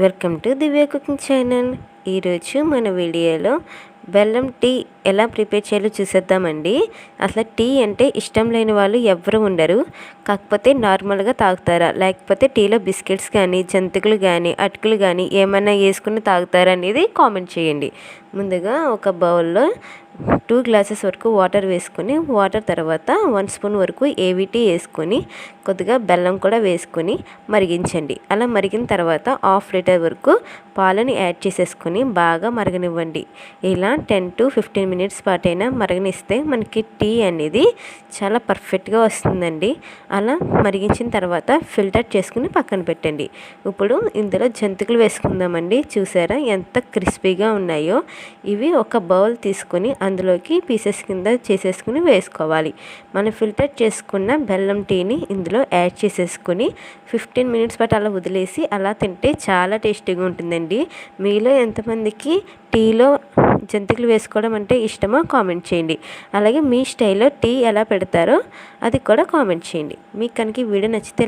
Welcome to Divya cooking channel. ఈరోజు మన వీడియోలో బెల్లం టీ ఎలా ప్రిపేర్ చేయాలో చూసేద్దామండి. అసలు టీ అంటే ఇష్టం లేని వాళ్ళు ఎవరు ఉండరు. కాకపోతే నార్మల్గా తాగుతారా, లేకపోతే టీలో బిస్కెట్స్ కానీ, జంతికలు కానీ, అటుకులు కానీ ఏమైనా వేసుకుని తాగుతారా అనేది కామెంట్ చేయండి. ముందుగా ఒక బౌల్లో 2 గ్లాసెస్ వరకు వాటర్ వేసుకొని, వాటర్ తర్వాత 1 స్పూన్ వరకు ఏవిటీ వేసుకొని, కొద్దిగా బెల్లం కూడా వేసుకొని మరిగించండి. అలా మరిగిన తర్వాత 1/2 లీటర్ వరకు పాలని యాడ్ చేసేసుకొని బాగా మరగనివ్వండి. ఇలా 10 to 15 మినిట్స్ పాటైనా మరగనిస్తే మనకి టీ అనేది చాలా పర్ఫెక్ట్గా వస్తుందండి. అలా మరిగించిన తర్వాత ఫిల్టర్ చేసుకుని పక్కన పెట్టండి. ఇప్పుడు ఇందులో జంతికలు వేసుకుందామండి. చూసారా ఎంత క్రిస్పీగా ఉన్నాయో. ఇవి ఒక బౌల్ తీసుకొని అందులోకి పీసెస్ కింద చేసేసుకుని వేసుకోవాలి. మనం ఫిల్టర్ చేసుకున్న బెల్లం టీని ఇందులో యాడ్ చేసేసుకొని 15 మినిట్స్ పాటు అలా వదిలేసి అలా తింటే చాలా టేస్టీగా ఉంటుందండి. మీలో ఎంతమందికి టీలో జంతికలు వేసుకోవడం అంటే ఇష్టమో కామెంట్ చేయండి. అలాగే మీ స్టైల్లో టీ ఎలా పెడతారో అది కూడా కామెంట్ చేయండి. మీకు కనుక ఈ వీడియో నచ్చితే